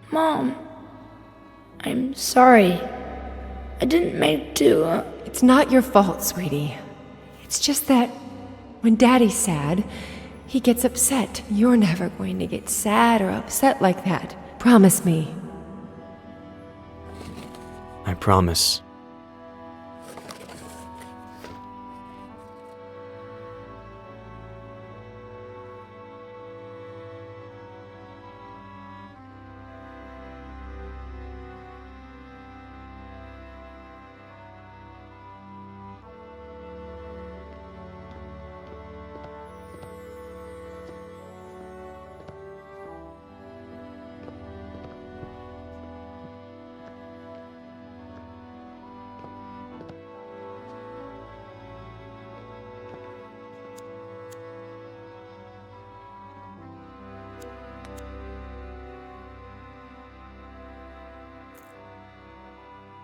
Mom, I'm sorry. I didn't mean to. It's not your fault, sweetie. It's just that when Daddy's sad, he gets upset. You're never going to get sad or upset like that. Promise me. I promise.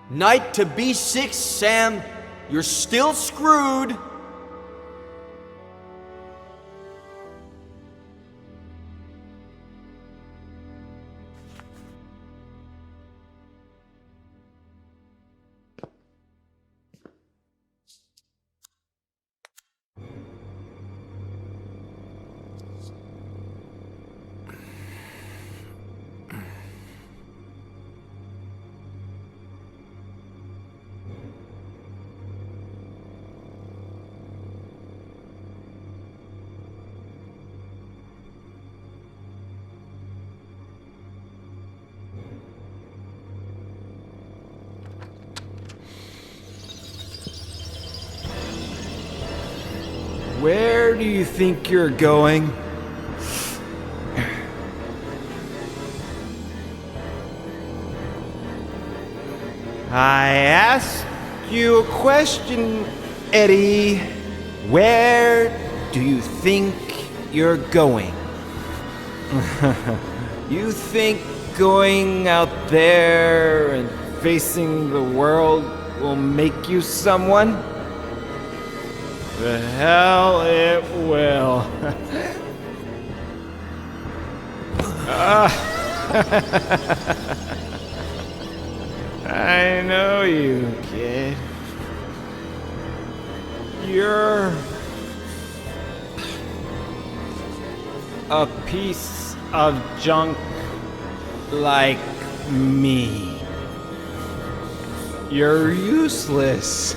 Knight to B6, Sam. You're still screwed. Where do you think you're going? I asked you a question, Eddie. Where do you think you're going? You think going out there and facing the world will make you someone? The hell it will. I know you, kid. You're a piece of junk like me. You're useless.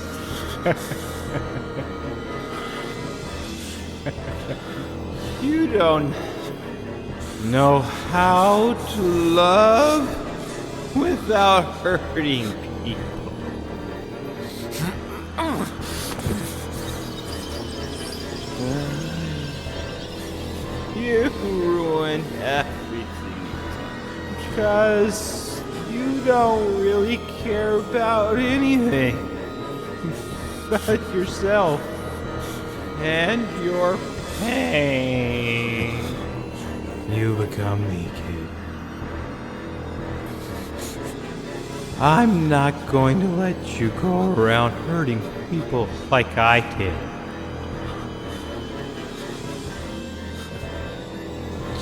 You don't know how to love without hurting people. You ruin everything because you don't really care about anything but yourself and your pain. You become me, kid. I'm not going to let you go around hurting people like I did.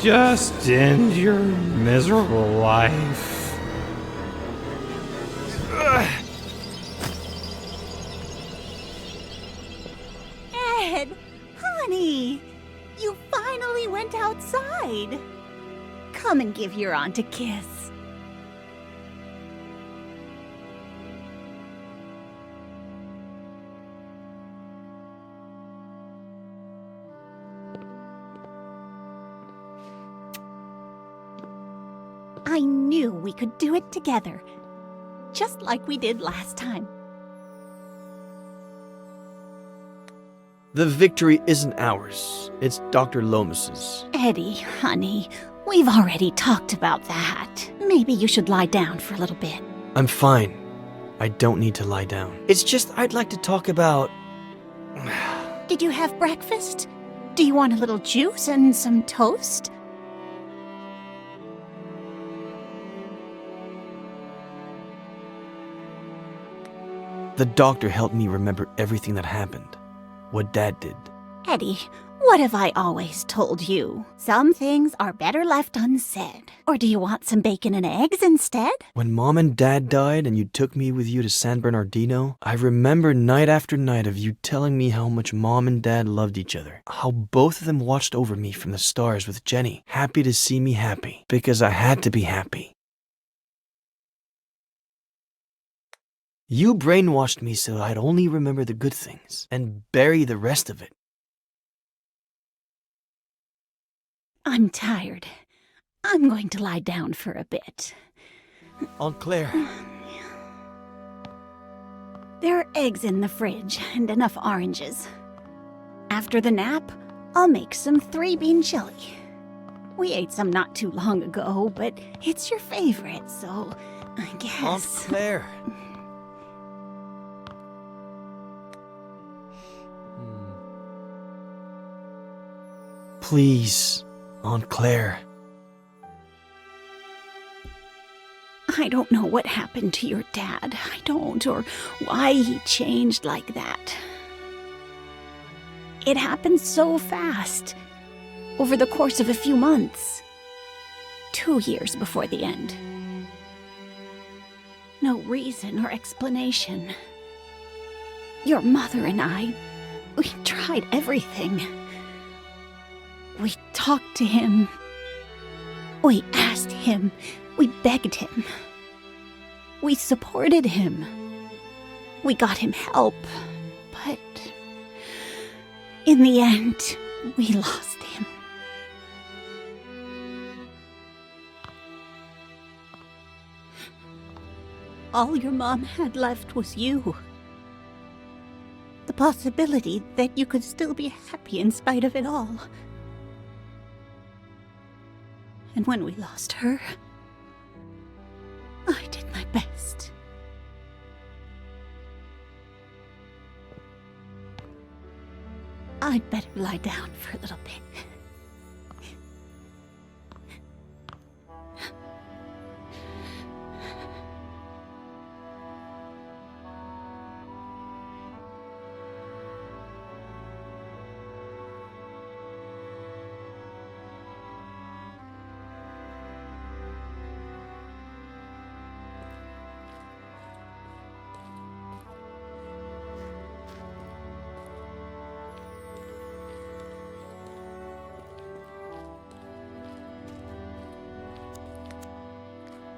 Just end your miserable life. Ed, honey, you finally went outside. Come and give your aunt a kiss. I knew we could do it together, just like we did last time. The victory isn't ours. It's Dr. Lomas's. Eddie, honey, we've already talked about that. Maybe you should lie down for a little bit. I'm fine. I don't need to lie down. It's just I'd like to talk about... Did you have breakfast? Do you want a little juice and some toast? The doctor helped me remember everything that happened. What Dad did. Eddie, What have I always told you? Some things are better left unsaid. Or do you want some bacon and eggs instead? When Mom and Dad died and you took me with you to San Bernardino, I remember night after night of you telling me how much Mom and Dad loved each other. How both of them watched over me from the stars with Jenny, happy to see me happy, because I had to be happy. You brainwashed me so I'd only remember the good things and bury the rest of it. I'm tired. I'm going to lie down for a bit. Aunt Claire. There are eggs in the fridge and enough oranges. After the nap, I'll make some 3-bean chili. We ate some not too long ago, but it's your favorite, so I guess... Aunt Claire. Please, Aunt Claire. I don't know what happened to your dad. I don't, or why he changed like that. It happened so fast, over the course of a few months. 2 years before the end. No reason or explanation. Your mother and I, we tried everything. We talked to him. We asked him. We begged him. We supported him. We got him help. But in the end, we lost him. All your mom had left was you. The possibility that you could still be happy in spite of it all. And when we lost her, I did my best. I'd better lie down for a little bit.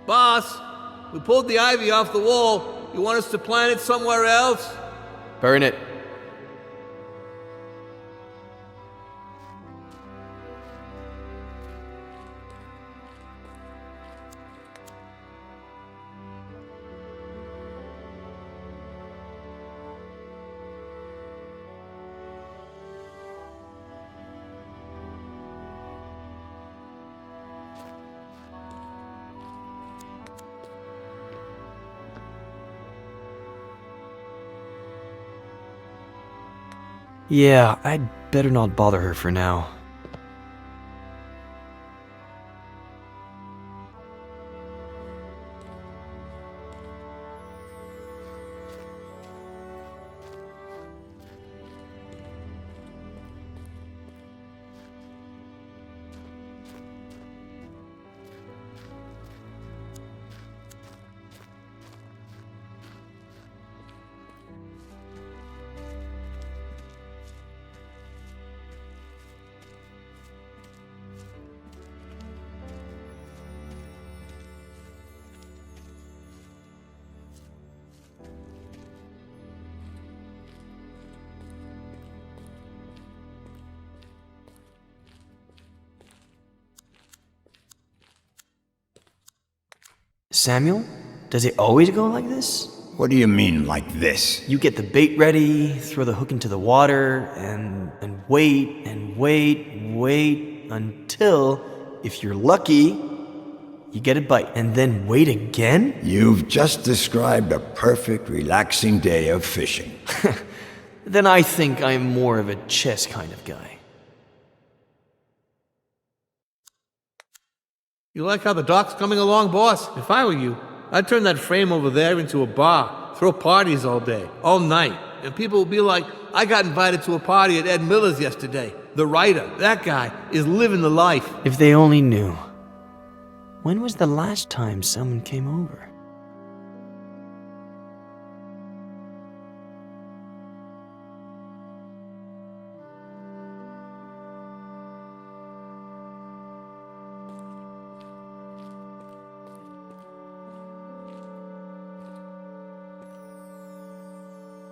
Boss, we pulled the ivy off the wall. You want us to plant it somewhere else? Burn it. Yeah, I'd better not bother her for now. Samuel? Does it always go like this? What do you mean, like this? You get the bait ready, throw the hook into the water, and wait and wait until, if you're lucky, you get a bite. And then wait again? You've just described a perfect, relaxing day of fishing. Then I think I'm more of a chess kind of guy. You like how the dock's coming along, boss? If I were you, I'd turn that frame over there into a bar. Throw parties all day, all night. And people will be like, I got invited to a party at Ed Miller's yesterday. The writer, that guy, is living the life. If they only knew. When was the last time someone came over?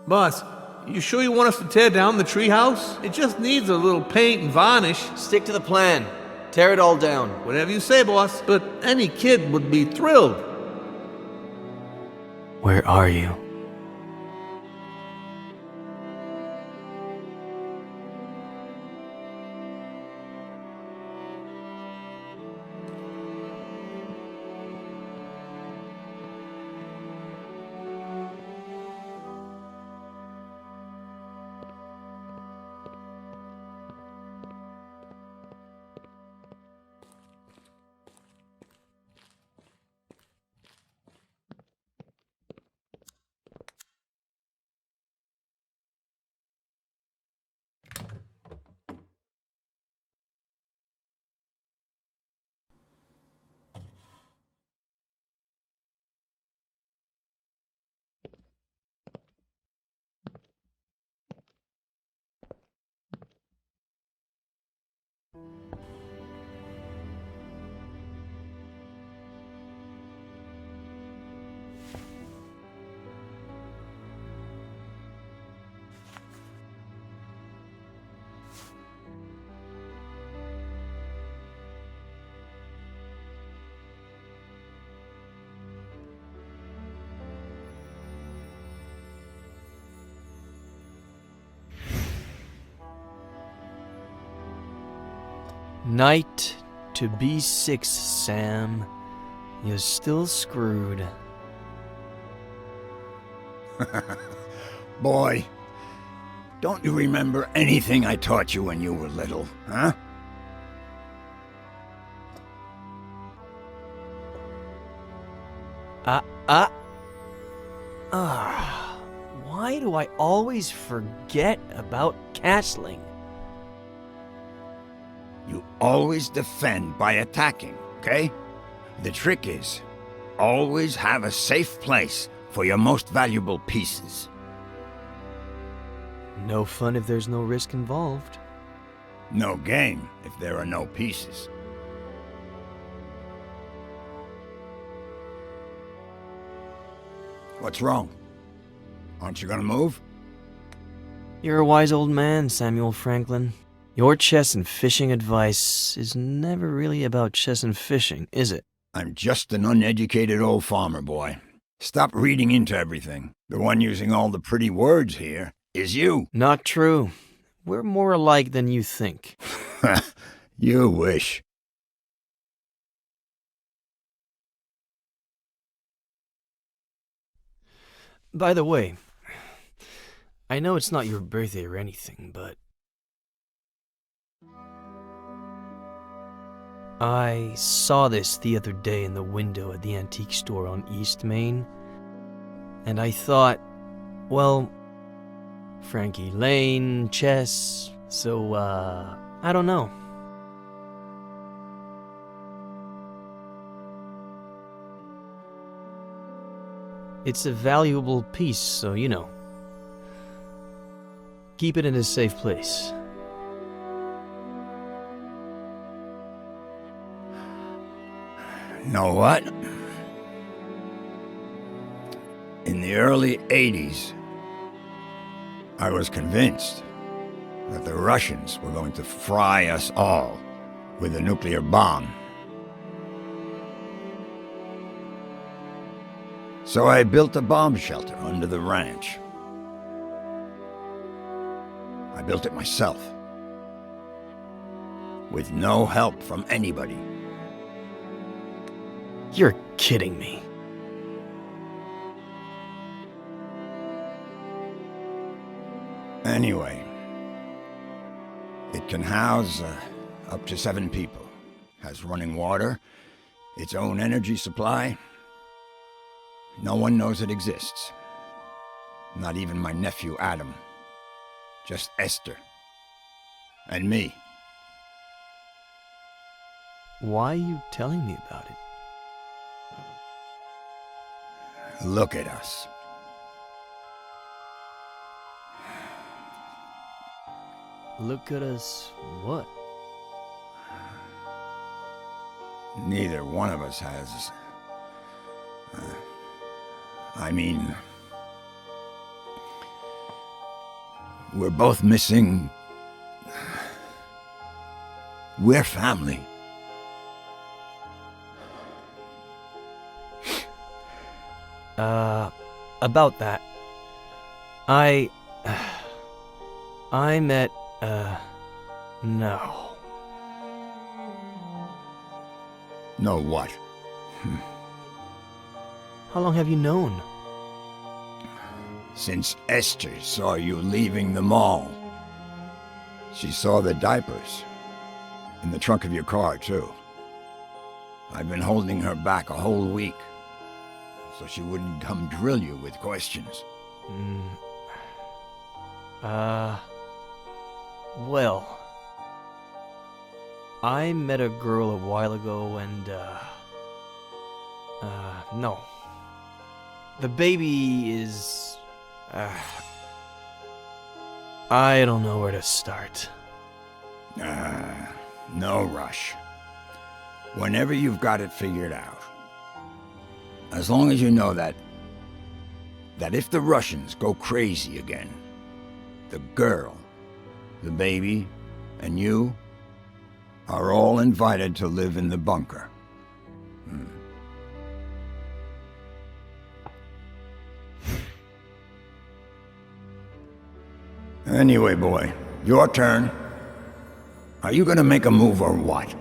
Boss, you sure you want us to tear down the treehouse? It just needs a little paint and varnish. Stick to the plan. Tear it all down. Whatever you say, boss. But any kid would be thrilled. Where are you? Night to B6, Sam. You're still screwed. Boy, don't you remember anything I taught you when you were little, huh? Why do I always forget about castling? You always defend by attacking, okay? The trick is, always have a safe place for your most valuable pieces. No fun if there's no risk involved. No game if there are no pieces. What's wrong? Aren't you gonna move? You're a wise old man, Samuel Franklin. Your chess and fishing advice is never really about chess and fishing, is it? I'm just an uneducated old farmer boy. Stop reading into everything. The one using all the pretty words here is you. Not true. We're more alike than you think. You wish. By the way, I know it's not your birthday or anything, but I saw this the other day in the window at the antique store on East Main, and I thought, well, Frankie Lane, chess, so, I don't know. It's a valuable piece, so, you know, keep it in a safe place. Know what? In the early 80s, I was convinced that the Russians were going to fry us all with a nuclear bomb. So I built a bomb shelter under the ranch. I built it myself, with no help from anybody. You're kidding me. Anyway, it can house up to 7 people. Has running water, its own energy supply. No one knows it exists. Not even my nephew Adam. Just Esther. And me. Why are you telling me about it? Look at us. Look at us, what? Neither one of us has... I mean... We're both missing... We're family. About that. I met, no. No what? How long have you known? Since Esther saw you leaving the mall. She saw the diapers. In the trunk of your car, too. I've been holding her back a whole week. So she wouldn't come drill you with questions. Well... I met a girl a while ago and, no. The baby is... I don't know where to start. No rush. Whenever you've got it figured out. As long as you know that if the Russians go crazy again, the girl, the baby, and you are all invited to live in the bunker. Anyway, boy, your turn. Are you gonna make a move or what?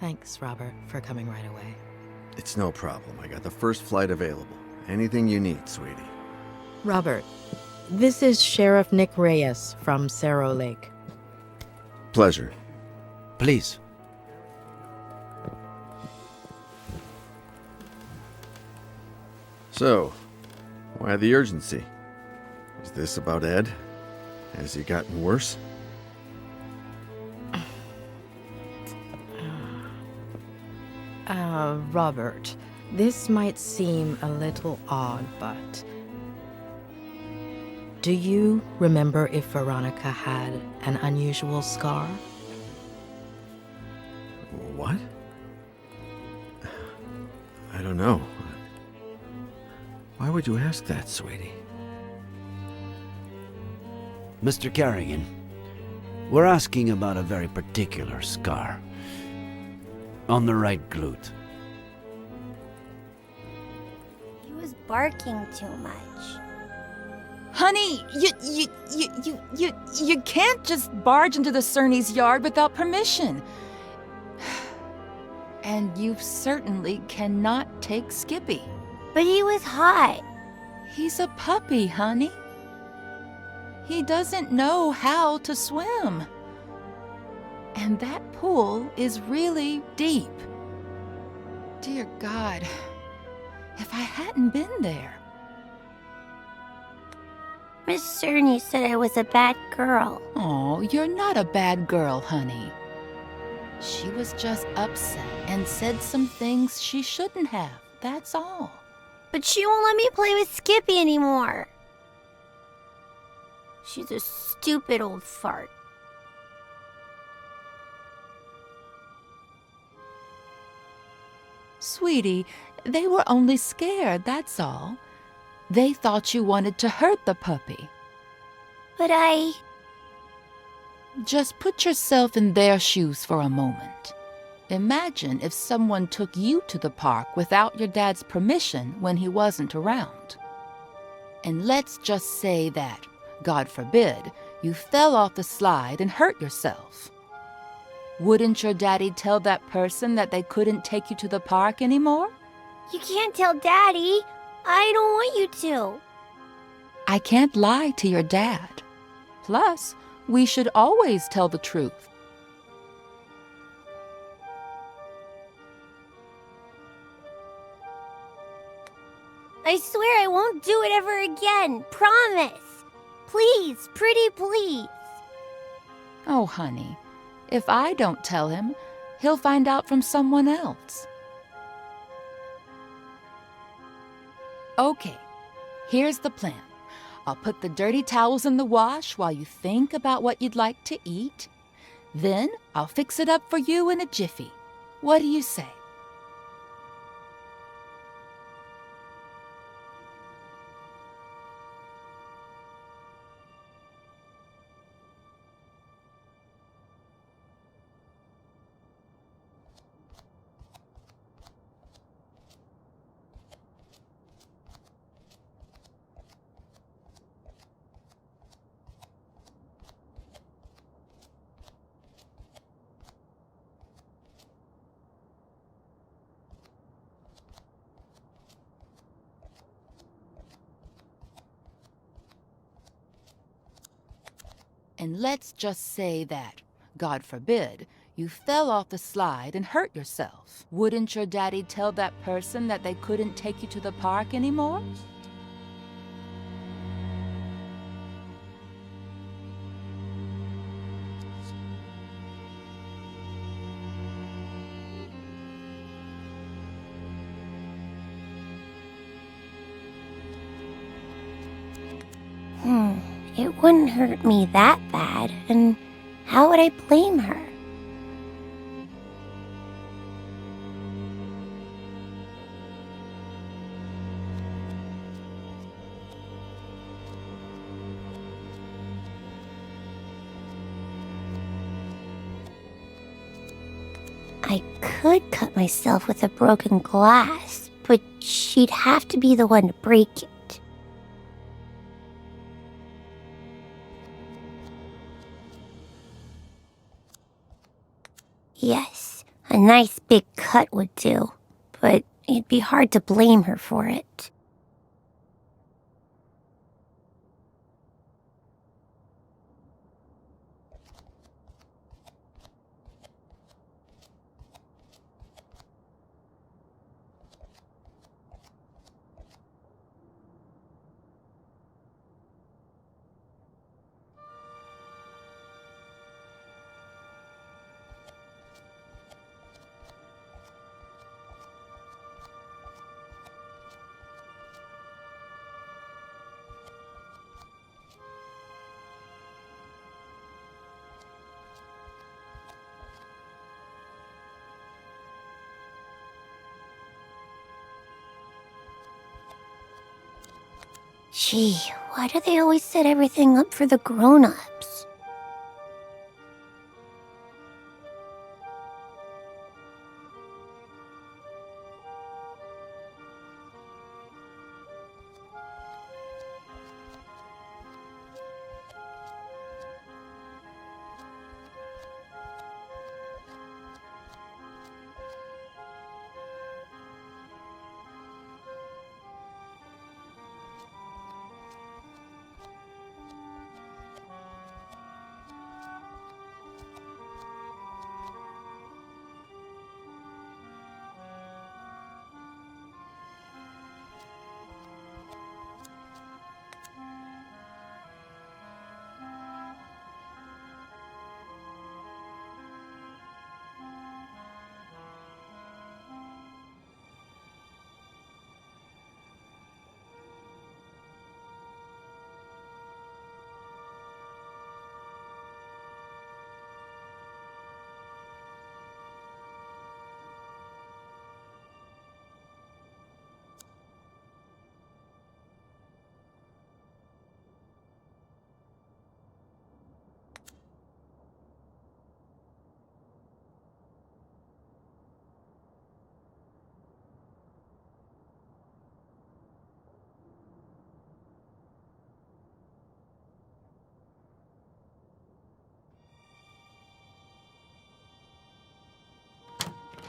Thanks, Robert, for coming right away. It's no problem. I got the first flight available. Anything you need, sweetie. Robert, this is Sheriff Nick Reyes from Cerro Lake. Pleasure. Please. So, why the urgency? Is this about Ed? Has he gotten worse? Robert, this might seem a little odd, but... Do you remember if Veronica had an unusual scar? What? I don't know. Why would you ask that, sweetie? Mr. Carrigan, we're asking about a very particular scar. On the right glute. He was barking too much. Honey, you can't just barge into the Cerny's yard without permission. And you certainly cannot take Skippy. But he was hot. He's a puppy, honey. He doesn't know how to swim. And that pool is really deep. Dear God, if I hadn't been there. Miss Cerny said I was a bad girl. Oh, you're not a bad girl, honey. She was just upset and said some things she shouldn't have, that's all. But she won't let me play with Skippy anymore. She's a stupid old fart. Sweetie, they were only scared, that's all. They thought you wanted to hurt the puppy. But I... Just put yourself in their shoes for a moment. Imagine if someone took you to the park without your dad's permission when he wasn't around. And let's just say that, God forbid, you fell off the slide and hurt yourself. Wouldn't your daddy tell that person that they couldn't take you to the park anymore? You can't tell Daddy. I don't want you to. I can't lie to your dad. Plus, we should always tell the truth. I swear I won't do it ever again. Promise. Please, pretty please. Oh, honey, if I don't tell him, he'll find out from someone else. Okay, here's the plan. I'll put the dirty towels in the wash while you think about what you'd like to eat. Then I'll fix it up for you in a jiffy. What do you say? And let's just say that, God forbid, you fell off the slide and hurt yourself. Wouldn't your daddy tell that person that they couldn't take you to the park anymore? It wouldn't hurt me that bad, and how would I blame her? I could cut myself with a broken glass, but she'd have to be the one to break it. Yes, a nice big cut would do, but it'd be hard to blame her for it. Gee, why do they always set everything up for the grown-ups?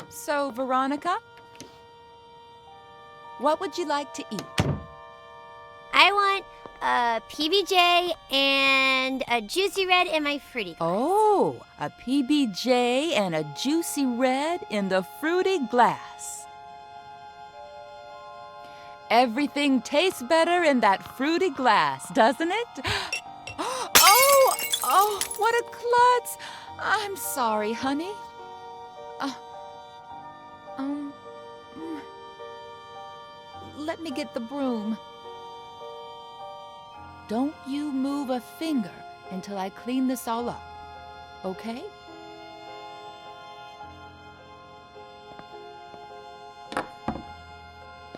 So, Veronica? What would you like to eat? I want a PBJ and a juicy red in my fruity glass. Oh, a PBJ and a juicy red in the fruity glass. Everything tastes better in that fruity glass, doesn't it? Oh, what a klutz. I'm sorry, honey. Let me get the broom. Don't you move a finger until I clean this all up, okay?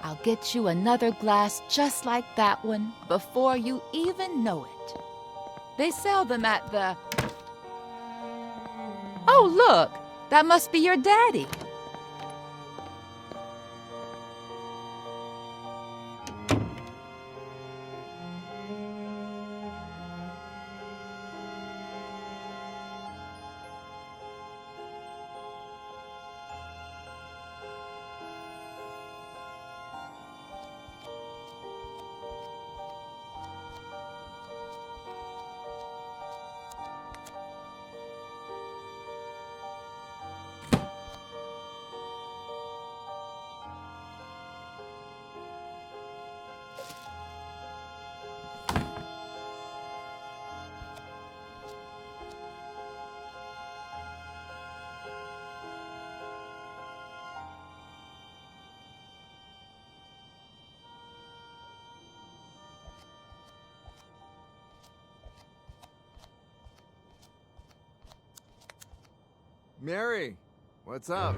I'll get you another glass just like that one before you even know it. They sell them at the... Oh, look! That must be your daddy. Mary, what's up?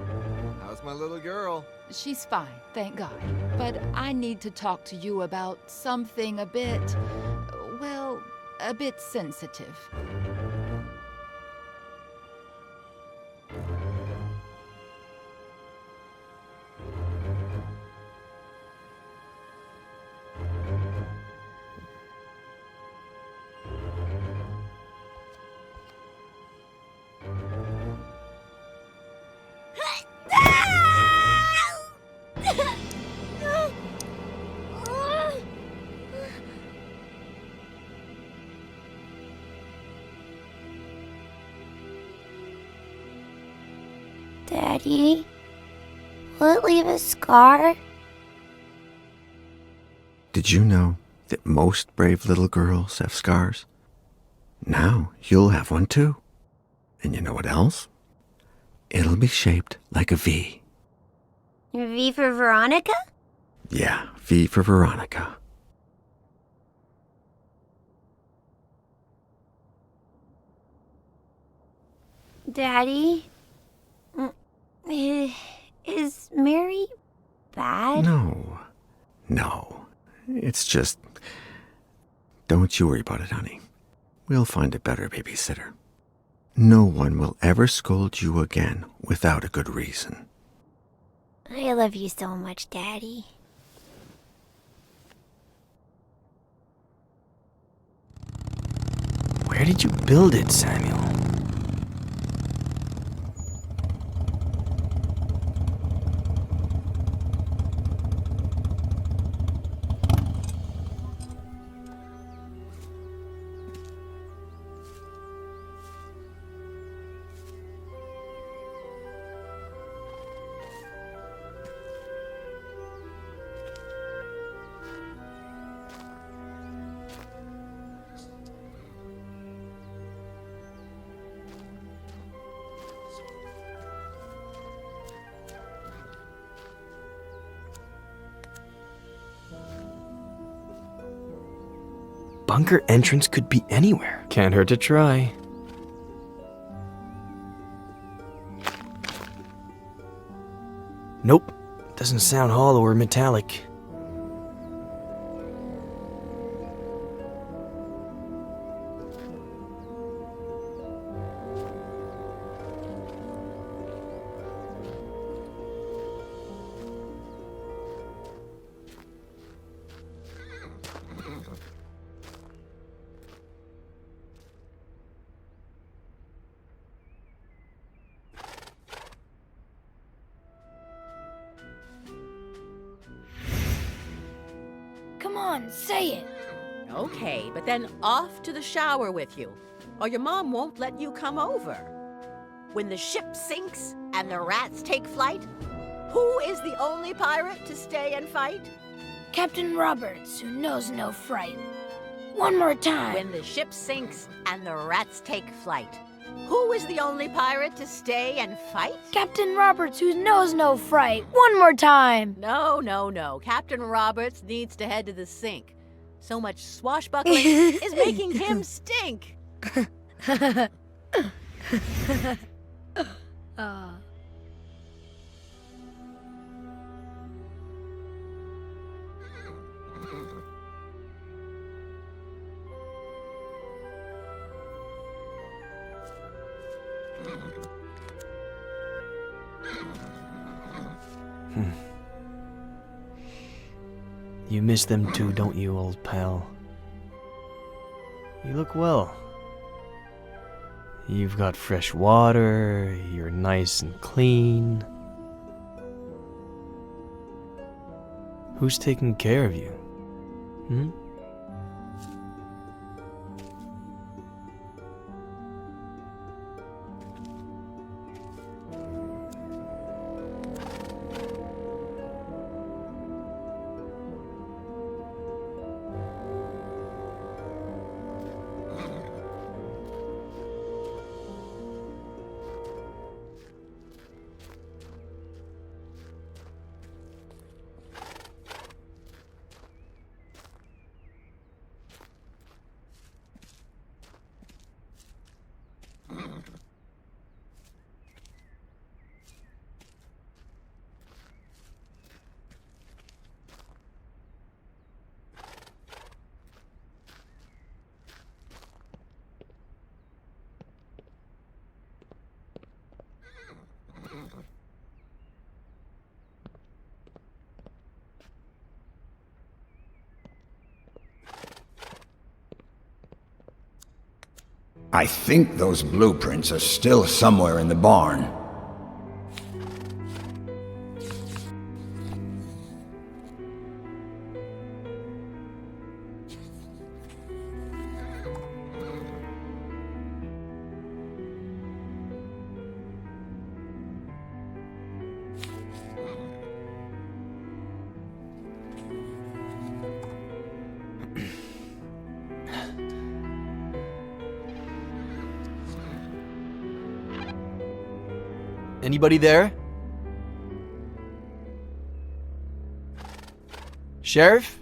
How's my little girl? She's fine, thank God. But I need to talk to you about something a bit, well, a bit sensitive. Daddy, will it leave a scar? Did you know that most brave little girls have scars? Now you'll have one too. And you know what else? It'll be shaped like a V. V for Veronica? Yeah, V for Veronica. Daddy, is Mary bad? No. It's just... Don't you worry about it, honey. We'll find a better babysitter. No one will ever scold you again without a good reason. I love you so much, Daddy. Where did you build it, Samuel? Bunker entrance could be anywhere. Can't hurt to try. Nope. Doesn't sound hollow or metallic. on, say it. Okay, but then off to the shower with you, or your mom won't let you come over. When the ship sinks and the rats take flight, who is the only pirate to stay and fight? Captain Roberts, who knows no fright. One more time. When the ship sinks and the rats take flight, who is the only pirate to stay and fight? Captain Roberts, who knows no fright. One more time. No, no, no. Captain Roberts needs to head to the sink. So much swashbuckling is making him stink. You miss them too, don't you, old pal? You look well. You've got fresh water, you're nice and clean. Who's taking care of you? Hmm? I think those blueprints are still somewhere in the barn. Anybody there? Sheriff?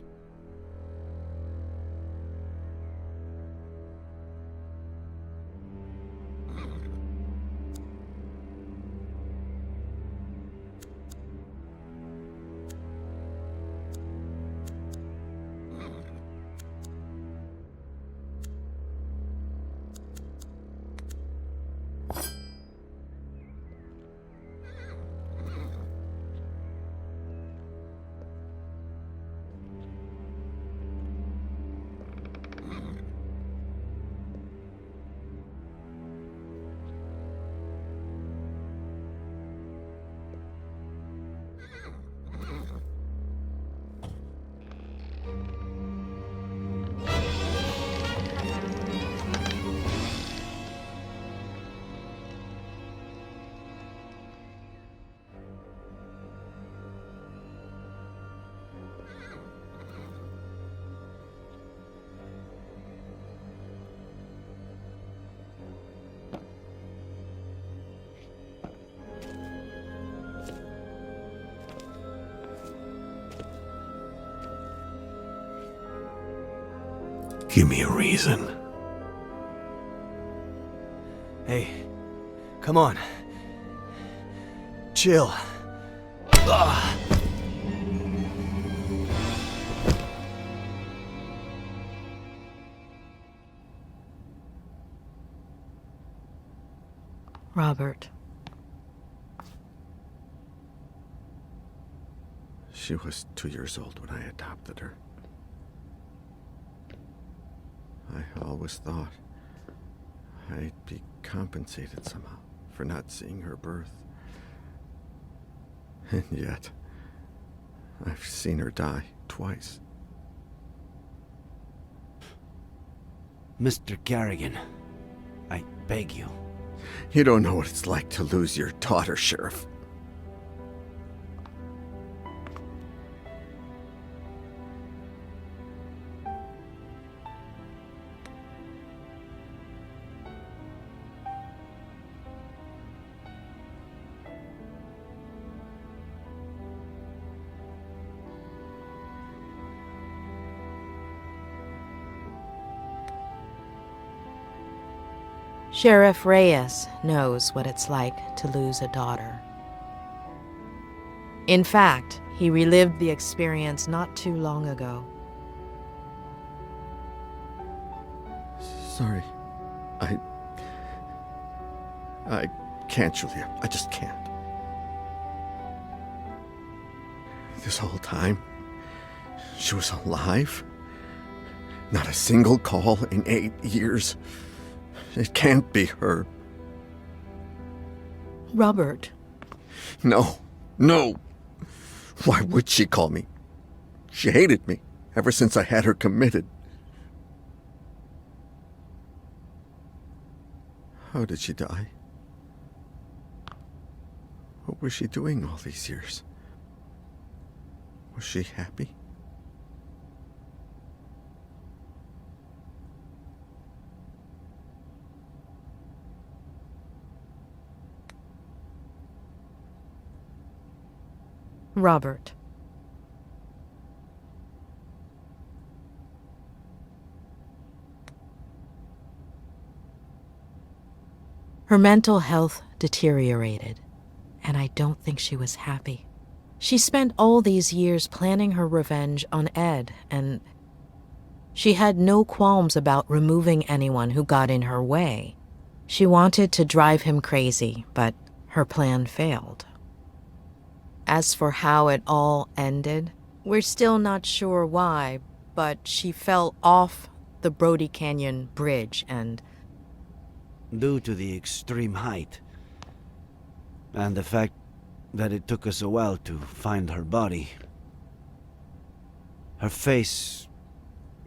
Give me a reason. Hey, come on. Chill. Ugh. Robert. She was 2 years old when I adopted her. I always thought I'd be compensated somehow for not seeing her birth. And yet, I've seen her die twice. Mr. Carrigan, I beg you. You don't know what it's like to lose your daughter, Sheriff. Sheriff Reyes knows what it's like to lose a daughter. In fact, he relived the experience not too long ago. Sorry. I can't, Julia. I just can't. This whole time, she was alive. Not a single call in 8 years. It can't be her. Robert. No. Why would she call me? She hated me ever since I had her committed. How did she die? What was she doing all these years? Was she happy? Robert. Her mental health deteriorated, and I don't think she was happy. She spent all these years planning her revenge on Ed, and she had no qualms about removing anyone who got in her way. She wanted to drive him crazy, but her plan failed. As for how it all ended, we're still not sure why, but she fell off the Brody Canyon Bridge and... Due to the extreme height, and the fact that it took us a while to find her body, her face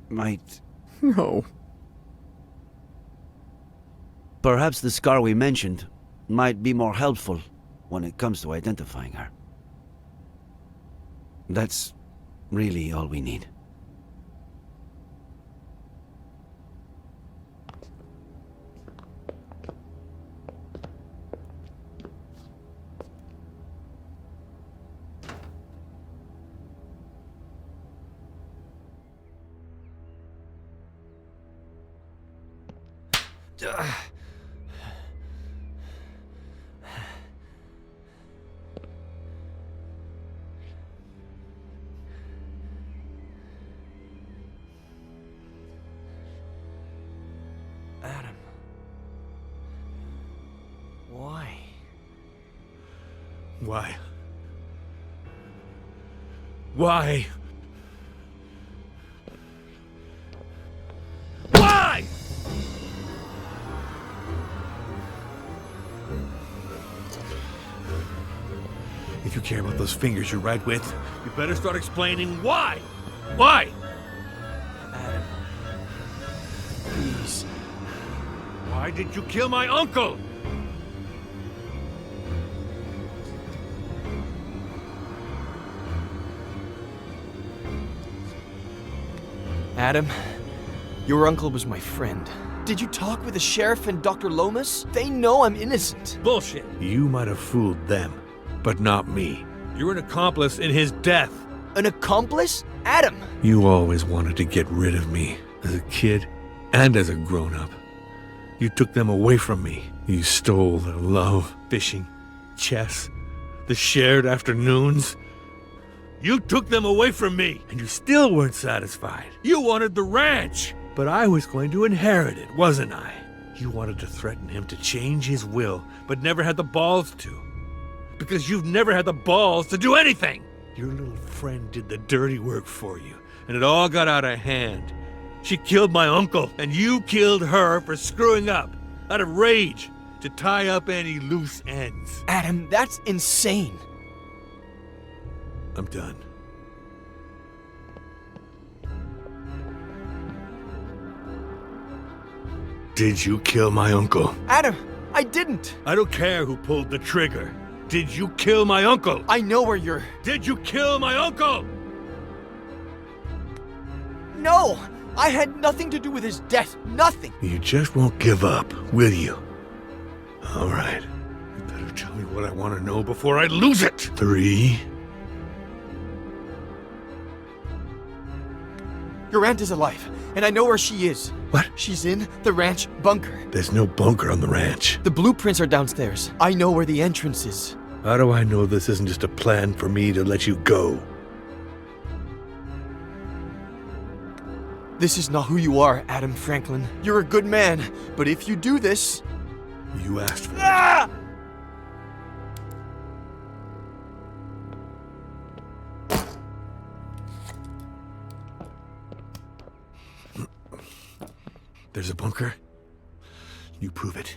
might... No. Perhaps the scar we mentioned might be more helpful when it comes to identifying her. That's really all we need. Adam. Why? Why? Why? Why? If you care about those fingers you're right with, you better start explaining why. Why? Adam. Please. Why did you kill my uncle? Adam, your uncle was my friend. Did you talk with the sheriff and Dr. Lomas? They know I'm innocent. Bullshit. You might have fooled them, but not me. You're an accomplice in his death. An accomplice? Adam! You always wanted to get rid of me, as a kid and as a grown-up. You took them away from me. You stole their love, fishing, chess, the shared afternoons. You took them away from me, and you still weren't satisfied. You wanted the ranch, but I was going to inherit it, wasn't I? You wanted to threaten him to change his will, but never had the balls to. Because you've never had the balls to do anything. Your little friend did the dirty work for you, and it all got out of hand. She killed my uncle, and you killed her for screwing up, out of rage, to tie up any loose ends. Adam, that's insane. I'm done. Did you kill my uncle? Adam, I didn't. I don't care who pulled the trigger. Did you kill my uncle? I know where you're... Did you kill my uncle? No! I had nothing to do with his death. Nothing. You just won't give up, will you? All right. You better tell me what I want to know before I lose it. 3. Your aunt is alive, and I know where she is. What? She's in the ranch bunker. There's no bunker on the ranch. The blueprints are downstairs. I know where the entrance is. How do I know this isn't just a plan for me to let you go? This is not who you are, Adam Franklin. You're a good man, but if you do this... You asked for Ah! There's a bunker? You prove it.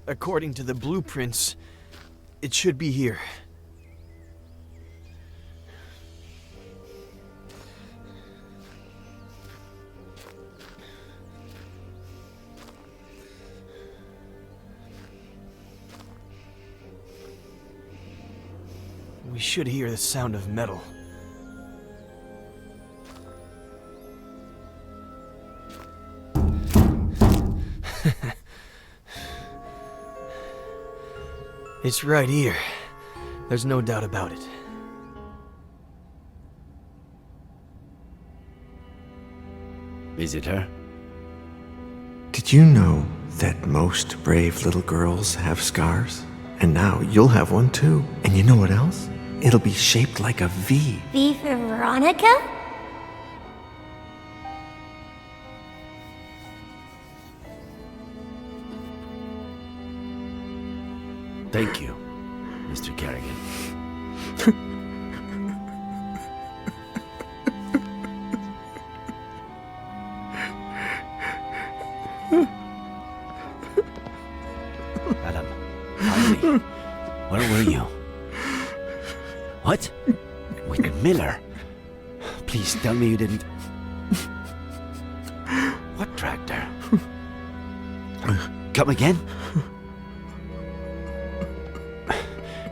According to the blueprints, it should be here. We should hear the sound of metal. It's right here. There's no doubt about it. Is it her? Did you know that most brave little girls have scars? And now you'll have one too. And you know what else? It'll be shaped like a V. V for Veronica? Thank you, Mr. Kerrigan. Adam, finally. Where were you? What? With Miller? Please tell me you didn't... What dragged her? Come again?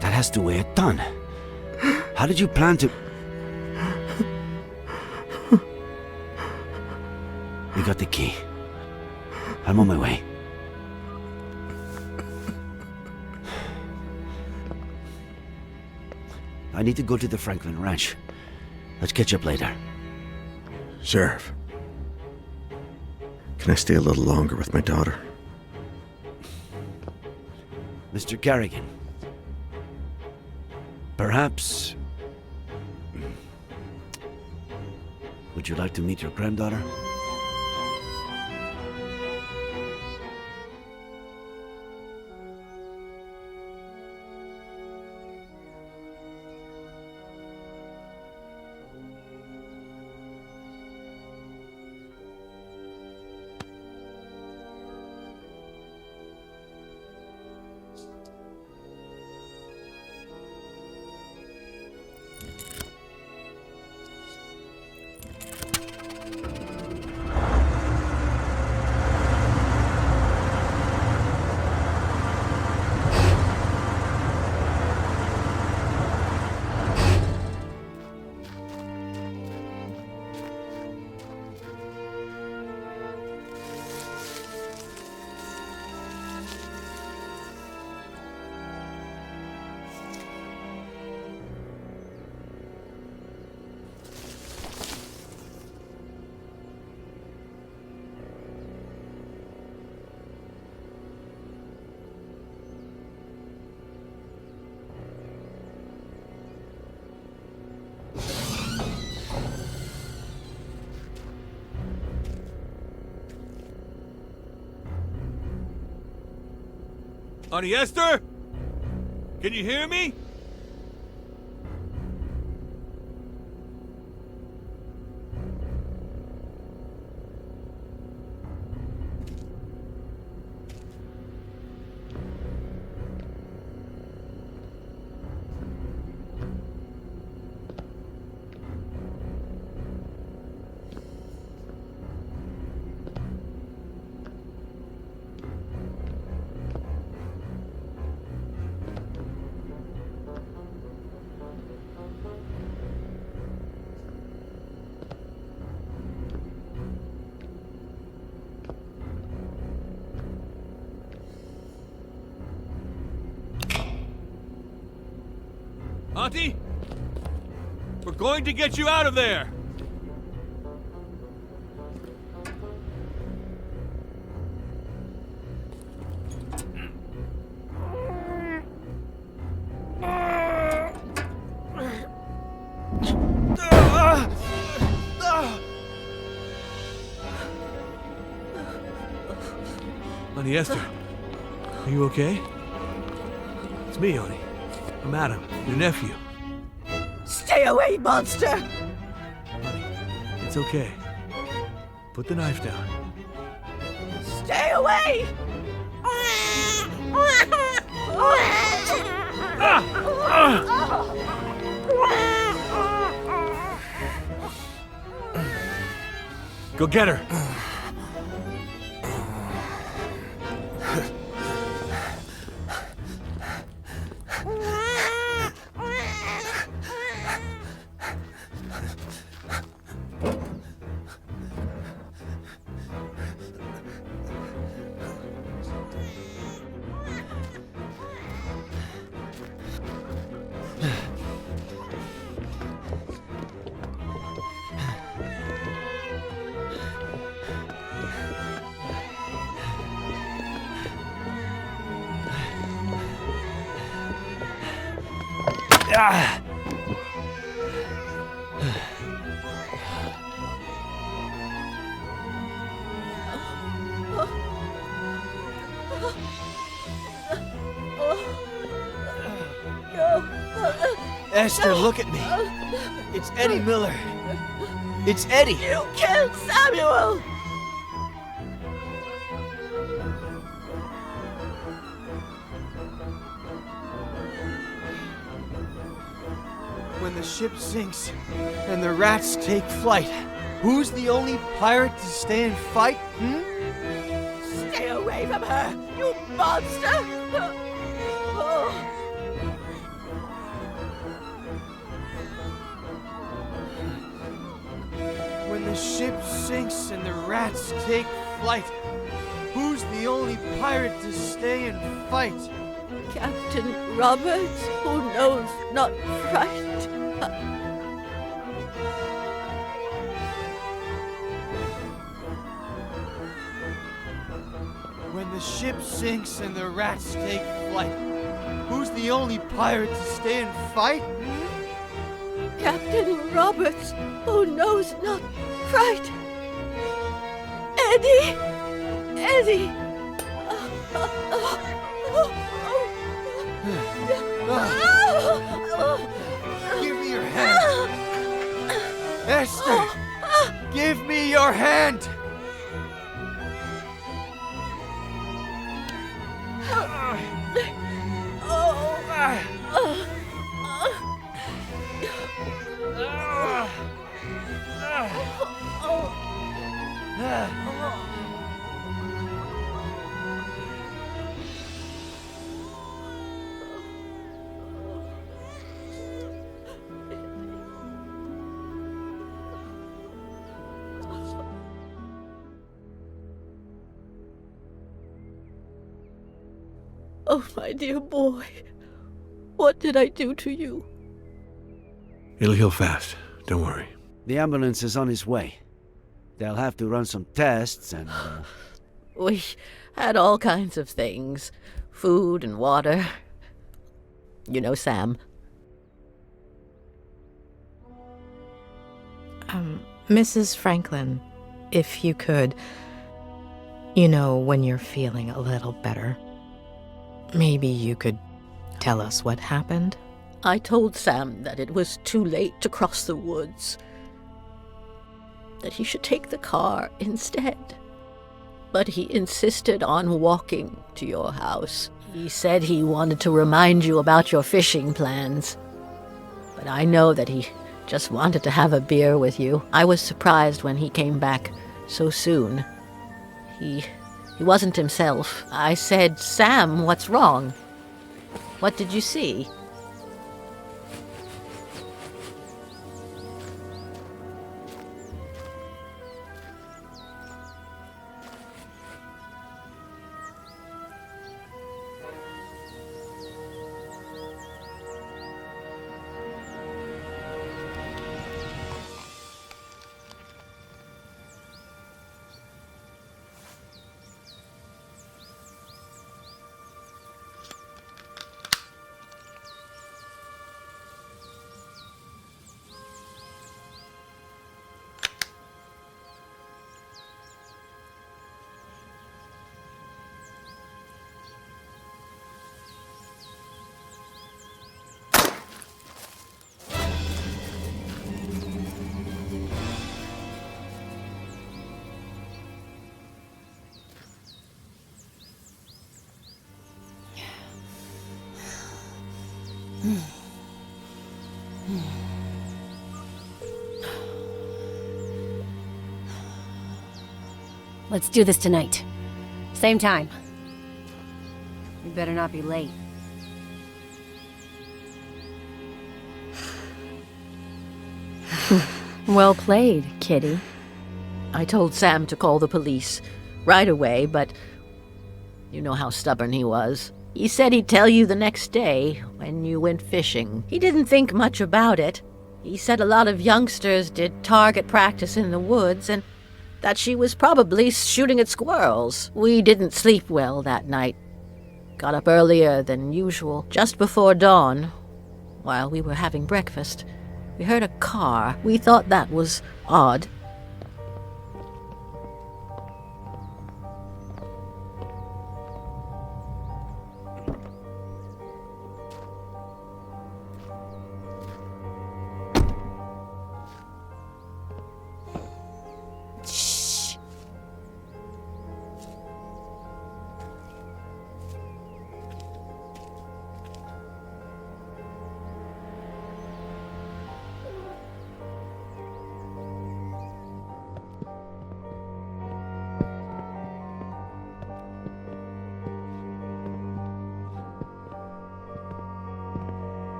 That has to weigh a ton. How did you plan to... We got the key. I'm on my way. I need to go to the Franklin Ranch. Let's catch up later. Sheriff, can I stay a little longer with my daughter? Mr. Kerrigan. Perhaps... Would you like to meet your granddaughter? Auntie Esther? Can you hear me? Auntie? We're going to get you out of there! Honey Esther, are you okay? It's me, honey. I'm Adam, your nephew. Stay away, monster! Honey, it's okay. Put the knife down. Stay away! Go get her! Esther, look at me. It's Eddie Miller. It's Eddie. You killed Samuel! When the ship sinks and the rats take flight, who's the only pirate to stay and fight? Stay away from her, you monster! When the ship sinks and the rats take flight, who's the only pirate to stay and fight? Captain Roberts, who knows not fright. When the ship sinks and the rats take flight, who's the only pirate to stay and fight? Captain Roberts, who knows not fright. Eddie! Eddie! Give me your hand! Esther! Give me your hand! Oh, my dear boy, what did I do to you? It'll heal fast. Don't worry. The ambulance is on its way. They'll have to run some tests and... We had all kinds of things. Food and water. You know Sam. Mrs. Franklin, if you could, when you're feeling a little better, maybe you could tell us what happened? I told Sam that it was too late to cross the woods. That he should take the car instead. But he insisted on walking to your house. He said he wanted to remind you about your fishing plans. But I know that he just wanted to have a beer with you. I was surprised when he came back so soon. He wasn't himself. I said, Sam, what's wrong? What did you see? Let's do this tonight. Same time. We better not be late. Well played, Kitty. I told Sam to call the police right away, but you know how stubborn he was. He said he'd tell you the next day when you went fishing. He didn't think much about it. He said a lot of youngsters did target practice in the woods and that she was probably shooting at squirrels. We didn't sleep well that night. Got up earlier than usual, just before dawn. While we were having breakfast, we heard a car. We thought that was odd.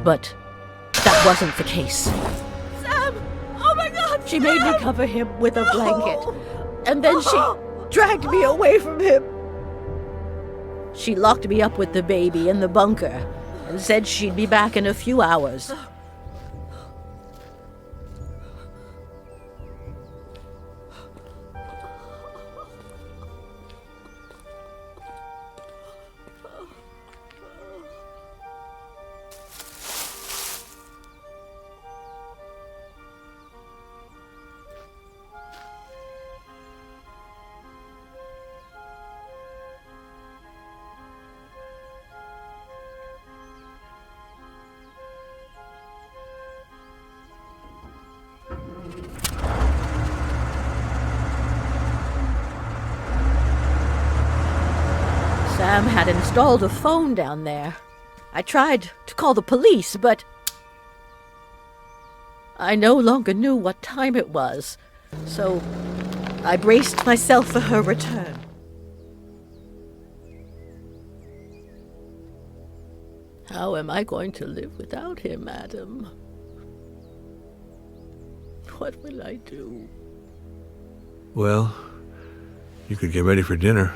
But that wasn't the case. Sam! Oh my God! She made me cover him with a blanket, and then she dragged me away from him. She locked me up with the baby in the bunker and said she'd be back in a few hours. Sam had installed a phone down there. I tried to call the police, but I no longer knew what time it was, so I braced myself for her return. How am I going to live without him, Adam? What will I do? Well, you could get ready for dinner.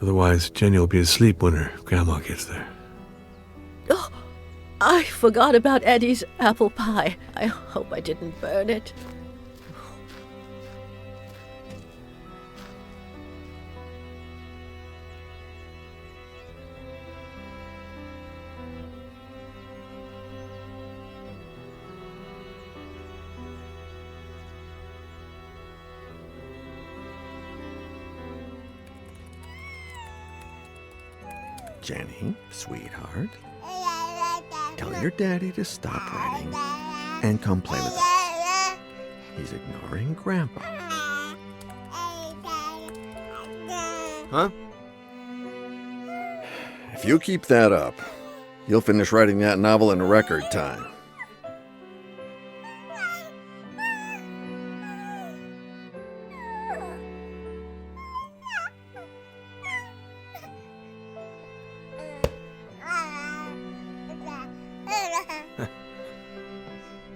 Otherwise, Jenny will be asleep when her grandma gets there. Oh, I forgot about Eddie's apple pie. I hope I didn't burn it. Jenny, sweetheart, tell your daddy to stop writing and come play with us. He's ignoring Grandpa. Huh? If you keep that up, you'll finish writing that novel in record time.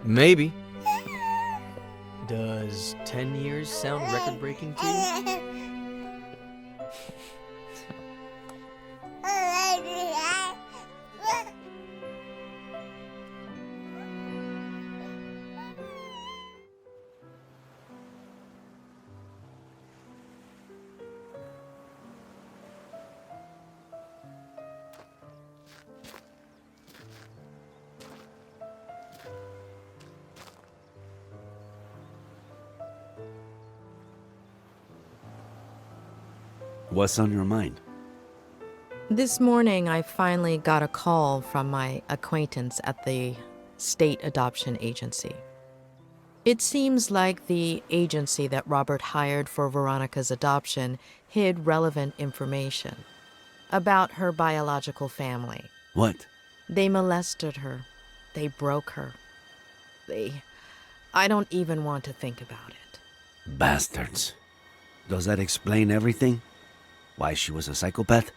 Maybe. Does 10 years sound record-breaking to you? What's on your mind? This morning, I finally got a call from my acquaintance at the state adoption agency. It seems like the agency that Robert hired for Veronica's adoption hid relevant information about her biological family. What? They molested her. They broke her. I don't even want to think about it. Bastards. Does that explain everything? Why she was a psychopath?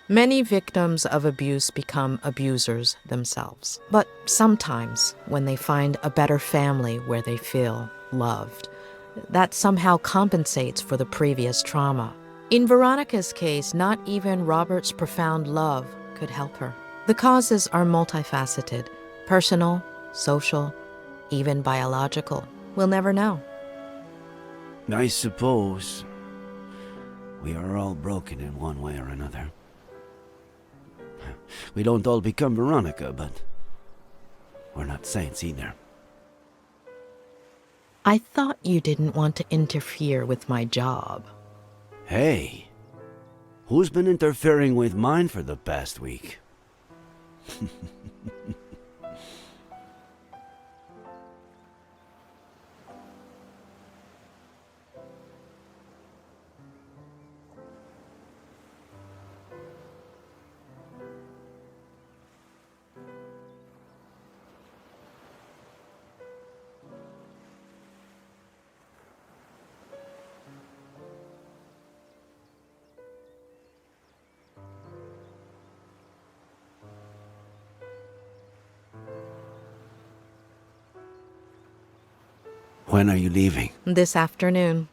Many victims of abuse become abusers themselves. But sometimes, when they find a better family where they feel loved, that somehow compensates for the previous trauma. In Veronica's case, not even Robert's profound love could help her. The causes are multifaceted: personal, social, even biological. We'll never know. I suppose we are all broken in one way or another. We don't all become Veronica, but we're not saints either. I thought you didn't want to interfere with my job. Hey, who's been interfering with mine for the past week? When are you leaving? This afternoon.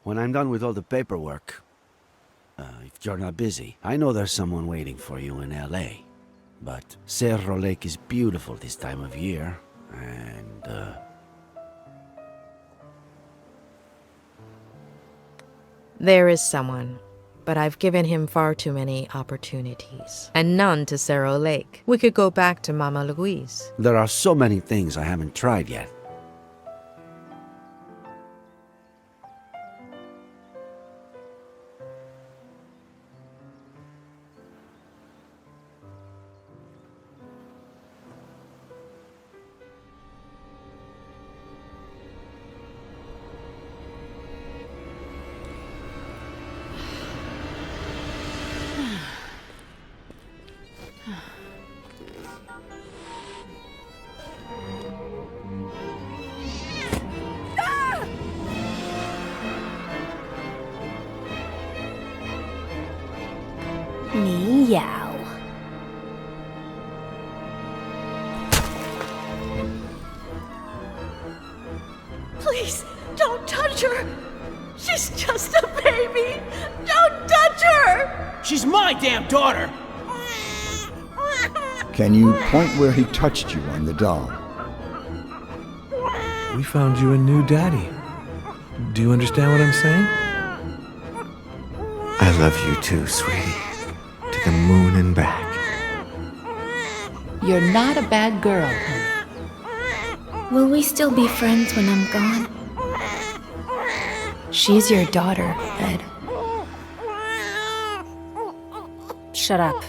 When I'm done with all the paperwork, if you're not busy, I know there's someone waiting for you in L.A., but Cerro Lake is beautiful this time of year, and, There is someone, but I've given him far too many opportunities, and none to Cerro Lake. We could go back to Mama Louise. there are so many things I haven't tried yet. Meow. Please, don't touch her. She's just a baby. Don't touch her. She's my damn daughter. Can you point where he touched you on the doll? We found you a new daddy. Do you understand what I'm saying? I love you too, sweetie. To the moon and back. You're not a bad girl, honey. Will we still be friends when I'm gone? She's your daughter, Ed. Shut up.